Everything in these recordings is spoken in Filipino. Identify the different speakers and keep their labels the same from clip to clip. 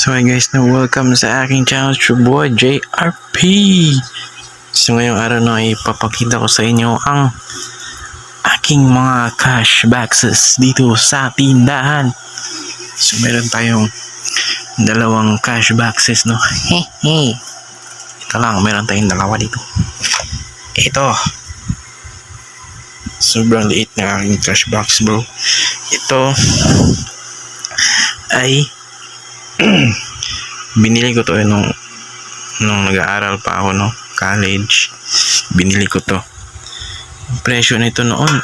Speaker 1: So hi guys, welcome sa aking channel, your boy JRP. So ngayong araw na ipapakita ko sa inyo ang aking mga cash boxes dito sa tindahan. So meron tayong dalawang cash boxes, no? Ito lang, meron tayong dalawa dito. Ito, sobrang liit na aking cash box, bro. Ito ay binili ko to nung nag-aaral pa ako, no, college. Binili ko to. Ang presyo nito noon,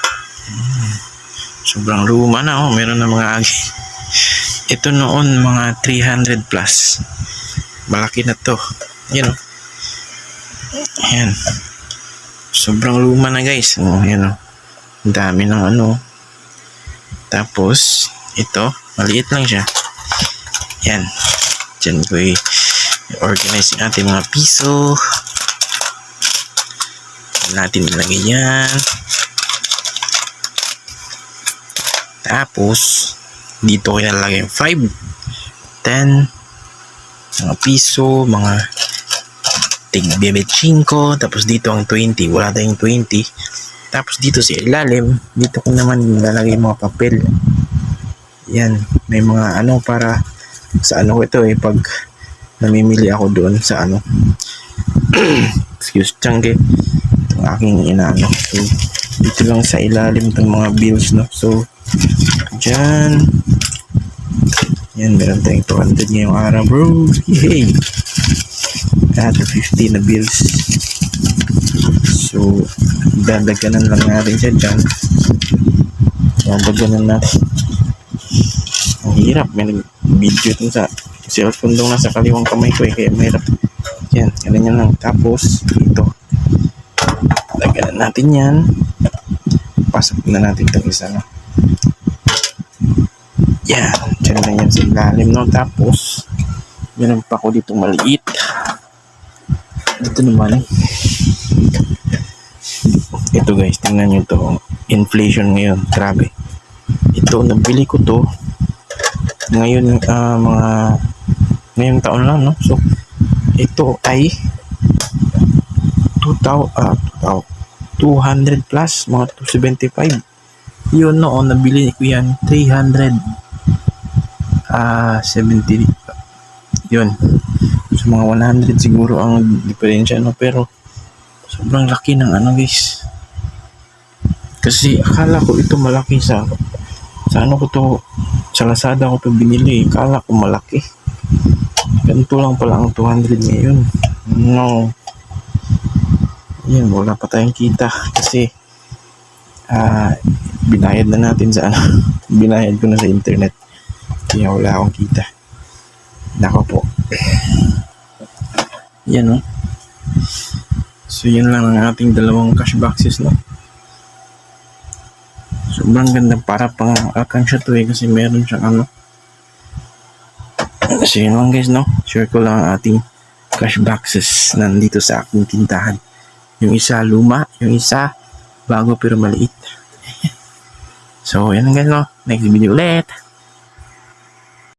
Speaker 1: sobrang luma na, oh. Meron na mga agi. Ito noon mga 300 plus. Malaki na to. Yan, oh. Ayan. Sobrang luma na, guys. Oh, yan, oh. Ang dami ng ano. Tapos ito, maliit lang siya. Yan. Diyan ko i-organize yung ating mga piso. Natin ilagay yan. Tapos dito ko ilalagay yung 5, 10, mga piso, mga tig-25. Tapos dito ang 20. Wala tayong 20. Tapos dito sa ilalim, dito ko naman ilalagay mga papel. Yan. May mga ano para sa ano ito pag namimili ako doon sa ano excuse tiyangge itong aking inaano. So dito lang sa ilalim itong mga bills, no. So dyan, yan, meron tayong 200 ngayong araw, bro. Yay! At 50 na bills. So dadaganan lang natin siya dyan. Dadaganan natin. Ang hirap, may nag-video dun sa cellphone doon nasa kaliwang kamay ko, kaya mahirap. Yan, ganyan lang. Tapos dito, lagyan natin yan. Pasok na natin itong isa, no. Yan, dyan na yan sa ilalim, no. Tapos meron pa ako dito maliit. Dito naman, ito guys, tingnan nyo to. Inflation ngayon, grabe. Ito, nabili ko to ngayon, mga ngayong taon lang, no. So ito ay 200 plus, mga 275. Yun noon, nabili ko yan 370. Yun, so mga 100 siguro ang diferensya, no. Pero sobrang laki ng ano, guys, kasi akala ko ito malaki sa ano ko to, sa Lazada ko to binili. Akala ko malaki. Ganito lang pala ang 200 ngayon. No. Yan, wala pa tayong kita kasi binayad na natin sa ano. Binayad ko na sa internet. Kaya wala akong kita. Nako po. Yan, no. So yun lang ang ating dalawang cash boxes, no. Sobrang ganda, para pang akansya to kasi meron siyang ano. So yun lang, guys, no. Share ko lang ang ating cash boxes nandito sa aking tindahan. Yung isa luma, yung isa bago pero maliit. So yan, guys, no. Next video ulit.